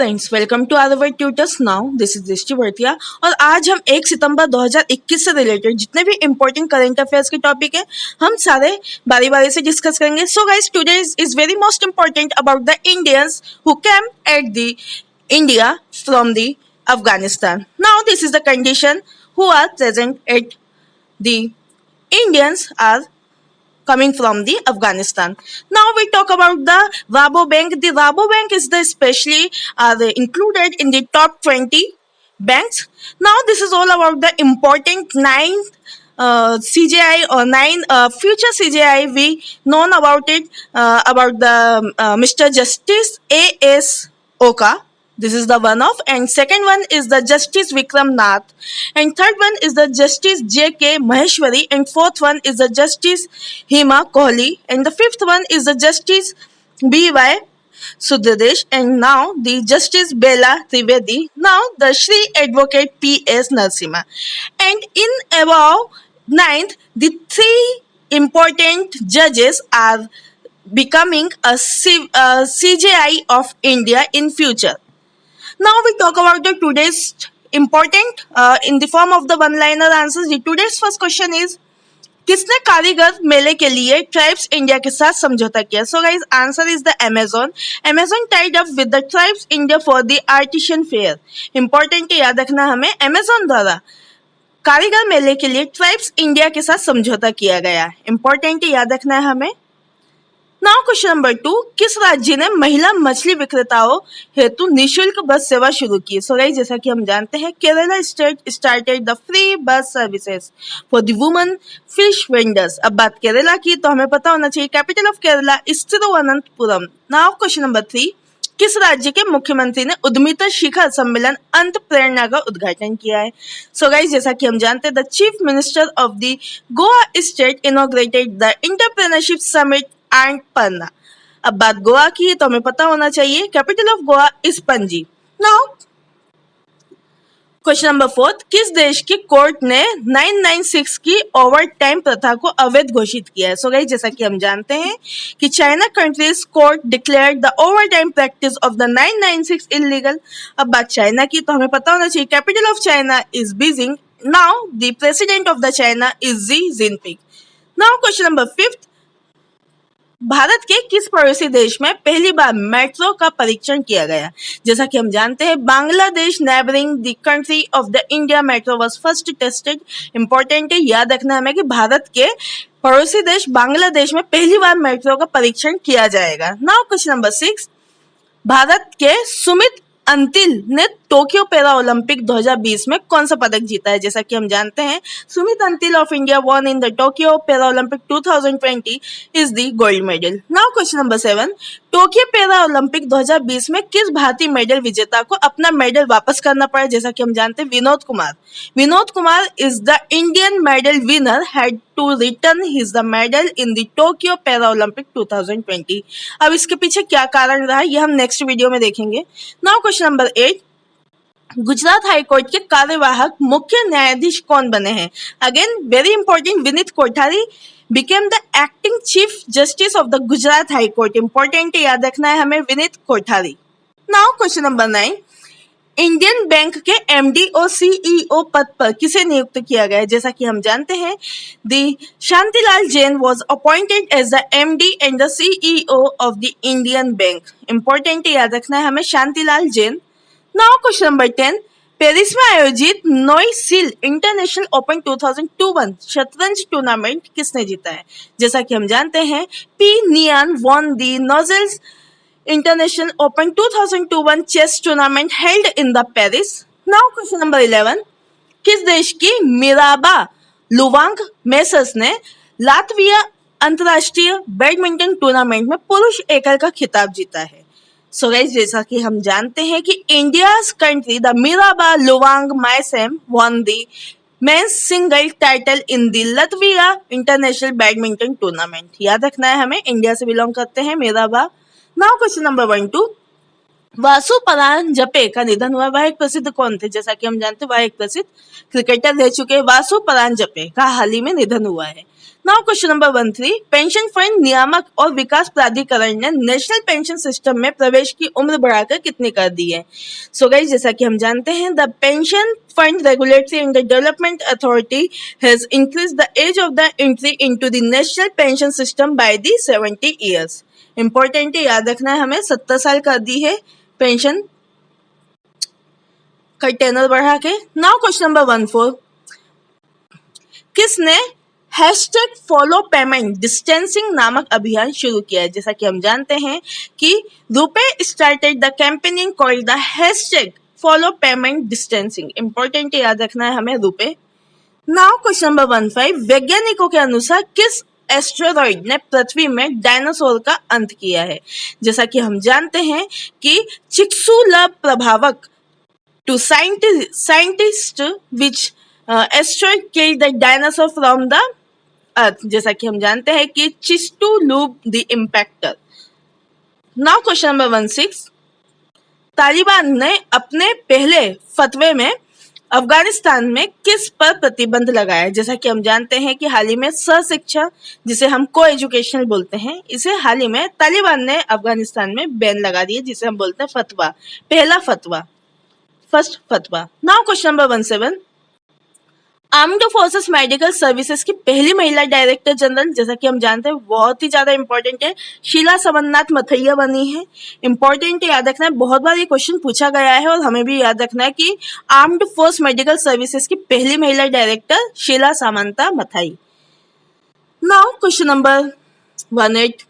Friends, welcome to our tutors. Now this is Drishti Bhartiya और आज हम 1 सितंबर 2021 से रिलेटेड जितने भी इंपॉर्टेंट करंट अफेयर्स के टॉपिक है हम सारे बारी बारी से डिस्कस करेंगे। So guys, today is very most important about the Indians who came at the India from the Afghanistan. Now this is the condition who are present at the Indians are coming from the Afghanistan. Now we talk about the Rabobank. The Rabobank is the especially included in the top 20 banks. Now this is all about the important 9 CJI or 9 future CJI. We known about it about the Mr. Justice A.S. Oka. This is the one of, and second one is the Justice Vikram Nath, and third one is the Justice J.K. Maheshwari, and fourth one is the Justice Hema Kohli, and the fifth one is the Justice B.Y. Sudadesh, and now the Justice Bela Trivedi, now the Shri Advocate P.S. Narasimha. And in above 9th, the 3 important judges are becoming a CJI of India in future. Now we talk about the today's important in the form of the one-liner answers. The today's first question is, किसने कारीगर मेले के लिए tribes India के साथ समझौता किया? So guys, answer is the Amazon. Amazon tied up with the tribes India for the artisan fair. Important है, याद रखना हमें, Amazon द्वारा कारीगर मेले के लिए ट्राइब्स इंडिया के साथ समझौता किया गया। इंपॉर्टेंट है, याद रखना है हमें। नाउ क्वेश्चन नंबर 2, किस राज्य ने महिला मछली विक्रेताओं हेतु निःशुल्क बस सेवा शुरू की? सो गाइस, जैसा कि हम जानते हैं, Kerala state started the free bus services for the women fish vendors. अब बात केरला की तो हमें पता होना चाहिए capital of Kerala is Thiruvananthapuram. Now question number 3, किस राज्य के मुख्यमंत्री ने उद्यमिता शिखर सम्मेलन अंत प्रेरणा का उद्घाटन किया है? सो गाइस, जैसा कि हम जानते हैं, the chief minister of the Goa state inaugurated the entrepreneurship summit and पन्ना। अब बात गोवा की है तो हमें पता होना चाहिए capital of Goa is Panaji. Now question number 4, किस देश की कोर्ट ने 996 की ओवर टाइम प्रथा को अवैध घोषित किया है? सो गाइस, जैसा कि हम जानते हैं कि China countries court declared the over time practice of the 996 illegal. अब बात चाइना की तो हमें पता होना चाहिए capital of China is Beijing. Now the president of the China is Xi Jinping. Now question number 5, Bharat के किस पड़ोसी देश में पहली बार मेट्रो का परीक्षण किया गया? जैसा कि हम जानते हैं, Bangladesh neighbouring the country of the India metro was first tested. Important है, याद रखना हमें कि भारत के पड़ोसी देश बांग्लादेश में पहली बार मेट्रो का परीक्षण किया जाएगा। नाउ क्वेश्चन नंबर 6, भारत के सुमित अंतिल ने टोक्यो पैरा ओलंपिक 2020 में कौन सा पदक जीता है? जैसा कि हम जानते हैं, Sumit Antil of India won in the Tokyo para Olympic 2020 is the gold medal. Now question number 7, Tokyo para Olympic 2020 में किस भारतीय मेडल विजेता को अपना मेडल वापस करना पड़ा? जैसा कि हम जानते हैं, Vinod Kumar. Vinod Kumar is the Indian medal winner had to return his the medal in the Tokyo para Olympic 2020। अब इसके पीछे क्या कारण रहा ये हम नेक्स्ट वीडियो में देखेंगे। Now question number 8, Gujarat high court के कार्यवाहक मुख्य न्यायाधीश कौन बने हैं? Again very important, Vineet Kothari became the acting chief justice of the Gujarat High Court. Important है, याद रखना है हमें, Vineet Kothari. Now question number 9, Indian bank के एमडी और सीईओ पद पर किसे नियुक्त किया गया है? जैसा कि हम जानते हैं, the Shantilal Jain was appointed as the MD and the CEO of the Indian Bank. Important है, याद रखना है हमें, Shantilal Jain. Now question number 10, Paris में आयोजित नोई सील इंटरनेशनल ओपन 2021 शतरंज टूर्नामेंट किसने जीता है? जैसा कि हम जानते हैं, P Iniyan won the Nozels international open 2021 chess tournament held in the Paris. Now question number 11, किस देश की मिराबा लुवांग मेसर्स ने लातविया अंतरराष्ट्रीय बैडमिंटन टूर्नामेंट में पुरुष एकल का खिताब जीता है? सो गाइस, जैसा कि हम जानते हैं कि India's country the Meiraba Luwang Maisnam won the men's singles title in the Latvia international badminton tournament. याद रखना है हमें, इंडिया से बिलोंग करते हैं Meiraba. Now question number 12, Vasu Paranjape का निधन हुआ। वह एक प्रसिद्ध कौन थे? जैसा कि हम जानते हैं, वह एक प्रसिद्ध क्रिकेटर रह चुके हैं। वासु परांजपे का हाल ही में निधन हुआ है। Now question number 13, pension fund नियामक और विकास प्राधिकरण ने नेशनल पेंशन सिस्टम में प्रवेश की उम्र बढ़ाकर कितनी कर दी है? सो गाइस, जैसा कि हम जानते हैं, the pension fund regulatory and development authority has increase the age of the entry into the national pension system by the 70 years. Important है, याद रखना है हमें, 70 साल कर दी है पेंशन का टेनर बढ़ा के। नाउ क्वेश्चन नंबर 14, किसने हैशटैग फॉलो पेमेंट डिस्टेंसिंग नामक अभियान शुरू किया है? जैसा कि हम जानते हैं कि RuPay started the campaigning called the hashtag follow payment distancing. Important याद रखना है हमें, रुपे। नाउ क्वेश्चन नंबर 15, वैज्ञानिकों के अनुसार किस एस्टेरॉइड ने पृथ्वी में डायनासोर का अंत किया है? जैसा कि हम जानते हैं कि चिक्सुलव प्रभावक to scientist which asteroid killed the dinosaur from the earth। जैसा कि हम जानते हैं कि Chicxulub the impactor. Now question number 16, Taliban ने अपने पहले फतवे में अफगानिस्तान में किस पर प्रतिबंध लगाया है? जैसा कि हम जानते हैं कि हाल ही में शिक्षा, जिसे हम को एजुकेशनल बोलते हैं, इसे हाल ही में तालिबान ने अफगानिस्तान में बैन लगा दी है, जिसे हम बोलते हैं फतवा, पहला फतवा, फर्स्ट फतवा। Now question number 17, armed forces medical services की पहली महिला डायरेक्टर जनरल, जैसा कि हम जानते हैं, बहुत ही ज्यादा इंपॉर्टेंट है, शीला समन्नाथ मथैया बनी है। इंपॉर्टेंट याद रखना है, बहुत बार ये क्वेश्चन पूछा गया है और हमें भी याद रखना है कि आर्म्ड फोर्स मेडिकल सर्विसेज की पहली महिला director Sheela Samanta Mathai. Now question number 18,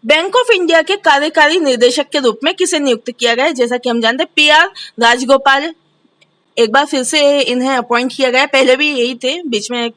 Bank of India के कार्यकारी निदेशक के रूप में किसे नियुक्त किया गया है? जैसा कि हम जानते हैं PR राजगोपाल, एक बार फिर से इन्हें अपॉइंट किया गया, पहले भी यही थे, बीच में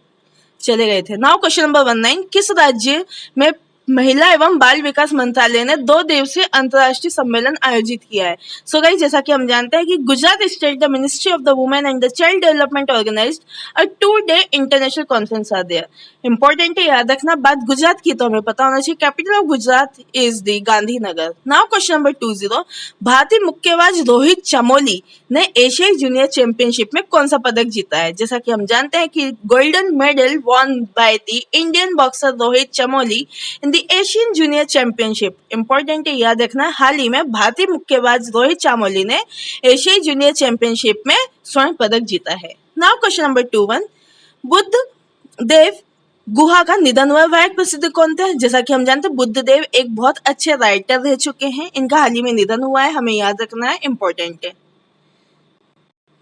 चले गए थे। नाउ क्वेश्चन नंबर 19, किस राज्य में महिला एवं बाल विकास मंत्रालय ने 2 दिवसीय अंतर्राष्ट्रीय सम्मेलन आयोजित किया है? सो गाइस, जैसा कि हम जानते हैं कि Gujarat state the ministry of the women and the child development organised a 2-day international conference are there. Important है, याद रखना, बात गुजरात की तो हमें पता होना चाहिए, capital of Gujarat is the Gandhinagar. Now question number 20, भारतीय मुक्केबाज रोहित चमोली ने एशियाई जूनियर चैंपियनशिप में कौन सा पदक जीता है? जैसा कि हम जानते हैं कि golden medal won by the Indian boxer Rohit Chamoli in the Asian junior championship. Important है, याद रखना, हाल ही में भारतीय मुक्केबाज रोहित चमोली ने एशियाई जूनियर चैंपियनशिप में स्वर्ण पदक जीता है। नाउ क्वेश्चन नंबर 21, बुद्ध देव गुहा का निधन हुआ, वह प्रसिद्ध कौन थे? जैसा कि हम जानते हैं, बुद्ध देव एक बहुत अच्छे राइटर रह चुके हैं, इनका हाल ही में निधन हुआ है, हमें याद रखना है, इंपॉर्टेंट है।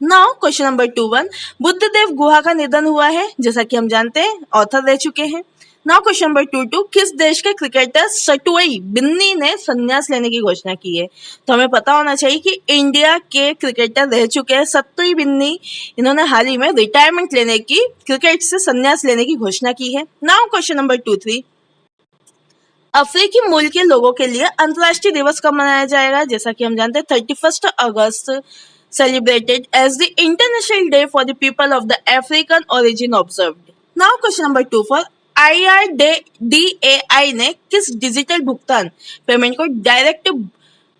नाउ क्वेश्चन नंबर 21, बुद्ध देव गुहा का निधन हुआ है, जैसा कि हम जानते हैं, ऑथर रह चुके हैं। नाउ क्वेश्चन नंबर 22, किस देश के क्रिकेटर सटुई बिन्नी ने संन्यास लेने की घोषणा की है? तो हमें पता होना चाहिए कि इंडिया के क्रिकेटर रह चुके हैं सटुई बिन्नी, इन्होंने हाल ही में रिटायरमेंट लेने की, क्रिकेट से संन्यास लेने की घोषणा की है। नाउ क्वेश्चन नंबर 23, अफ्रीकी मूल के लोगों के लिए अंतर्राष्ट्रीय दिवस कब मनाया जाएगा? जैसा कि हम जानते हैं, 31 अगस्त celebrated as the International Day for the People of the African Origin observed. Now question number 24, IRDAI ने किस डिजिटल भुगतान पेमेंट को डायरेक्ट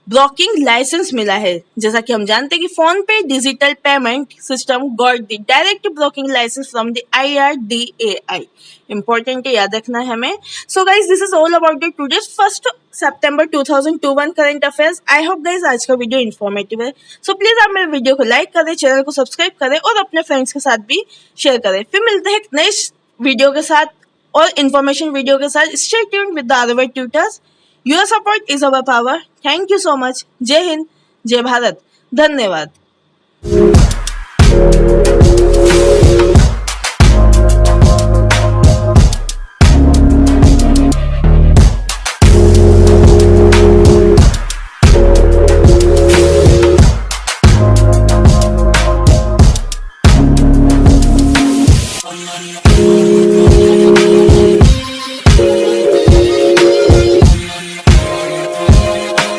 ब्लॉकिंग लाइसेंस मिला है? जैसा कि हम जानते हैं कि PhonePe digital payment system got the direct blocking licence from the IRDAI। Important है, याद रखना है हमें। So guys, this is all about the today's 1 सितंबर 2021 current affairs. I hope guys आज का वीडियो इन्फॉर्मेटिव है। सो प्लीज आप मेरे वीडियो को लाइक करें, चैनल को सब्सक्राइब करें और अपने फ्रेंड्स के साथ भी शेयर करें। फिर मिलते हैं एक नए वीडियो के साथ और इन्फॉर्मेशन वीडियो के साथ। Stay tuned with the other tutors. Your support is our power. Thank you so much. जय हिंद, जय भारत, धन्यवाद।